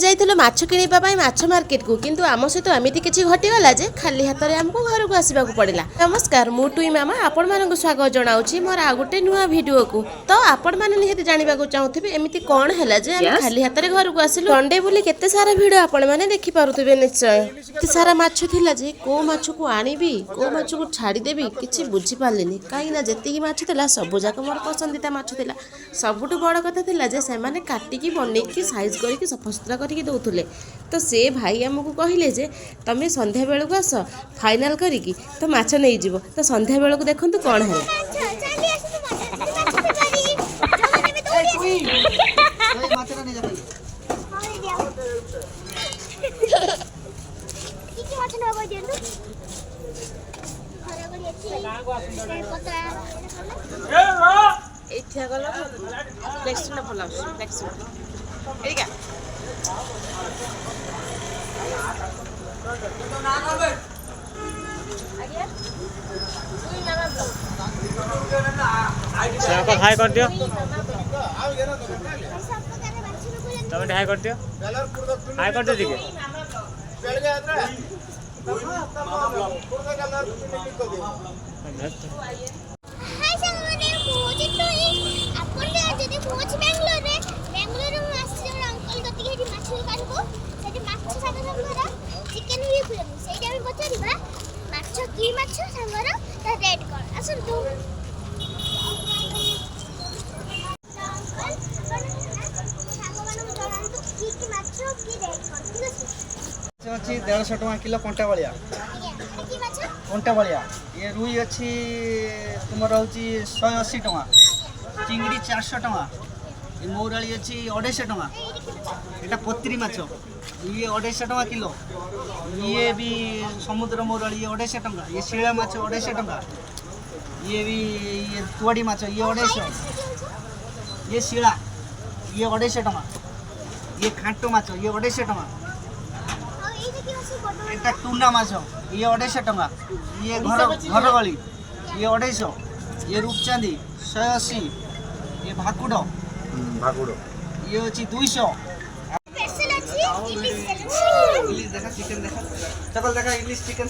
ଯାଇଥିଲୁ ମାଛ କିଣିବା ପାଇଁ ମାଛ ମାର୍କେଟ କୁ କିନ୍ତୁ ଆମ ସହିତ ଏମିତି କିଛି ଘଟିଗଲା ଯେ ଖାଲି ହାତରେ ଆମକୁ ଘରକୁ ଆସିବାକୁ ପଡ଼ିଲା। ନମସ୍କାର, ମୁଁ ଟୁଇ ମାମା ଆପଣମାନଙ୍କୁ ସ୍ୱାଗତ ଜଣାଉଛି ମୋର ଆଉ ଗୋଟେ ନୂଆ ଭିଡ଼ିଓକୁ। ତ ଆପଣମାନେ ନିହାତି ଜାଣିବାକୁ ଚାହୁଁଥିବେ ଏମିତି କ'ଣ ହେଲା ଯେ ଆମେ ଖାଲି ହାତରେ ଘରକୁ ଆସିଲୁ। ସଣ୍ଡେ ବୋଲି କେତେ ସାରା ଭିଡ଼ ଆପଣମାନେ ଦେଖିପାରୁଥିବେ ନିଶ୍ଚୟ। ଏତେ ସାରା ମାଛ ଥିଲା ଯେ କୋଉ ମାଛକୁ ଆଣିବି କୋଉ ମାଛକୁ ଛାଡ଼ିଦେବି କିଛି ବୁଝିପାରିଲିନି, କାହିଁକିନା ଯେତିକି ମାଛ ଥିଲା ସବୁଯାକ ମୋର ପସନ୍ଦିତା ମାଛ ଥିଲା। ସବୁଠୁ ବଡ଼ କଥା ଥିଲା ଯେ ସେମାନେ କାଟିକି ବନେଇକି ସାଇଜ୍ କରିକି ସଫାସୁତୁରା କରିକି ଦଉଥିଲେ। ତ ସେ ଭାଇ ଆମକୁ କହିଲେ ଯେ ତମେ ସନ୍ଧ୍ୟା ବେଳକୁ ଆସ ଫାଇନାଲ କରିକି ତ ମାଛ ନେଇଯିବ। ତ ସନ୍ଧ୍ୟା ବେଳକୁ ଦେଖନ୍ତୁ କ'ଣ ହେଲା। ଏଇଠିଆ ଗଲା ଫ୍ଲେକ୍ସଟା ଭଲ ଆସୁଛି ଫ୍ଲେକ୍ସଟା ଏଇକା को हाई कर दियो तब हाई कर दियो हाई कर दियो दिखे अच्छी 150 टका किलो कंटा बलिया ये रुई अच्छी तुम रोची 180 टका चिंगड़ी 400 टका ये मौराली अच्छी 250 टका एटा पत्री माछ ये 250 टका किलो ये भी समुद्र मौराली ये 250 टका ये शिला माछ 250 टका ये भी ये तुआड़ी माछ ये 250 ये शिला ये 250 टका ये खाटो माछ ये 250 टका एटा टूना माछ ये 250 टका ये घर गली ये 250 ये रूपचांदी 180 ये भाकुड़ ये अच्छी 200 इंग्लिश देखा चिकन देखा चपल देखा इंग्लिश चिकन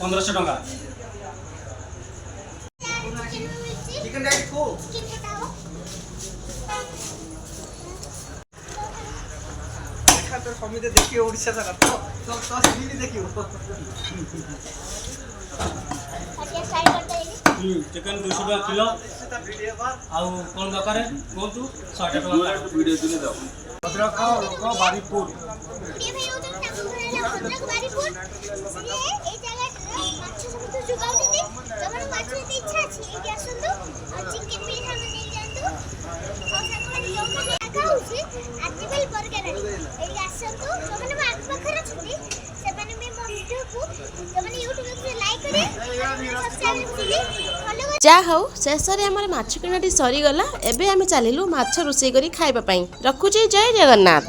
1500 टका चिकन डाइट को तो समिति देखियो ओडिसा जागा तो सीधी देखियो चिकन 200 टका किलो आउ कोन दरकार कोंतु 100 टका वीडियो दिले दाও भद्रक लोक बारीपुर जा हौ शेष में आम माछ किणाटी सरीगला। एबे आम चलिलु माछ रोषेई करी खाइबा पई। रखुची जय जगन्नाथ।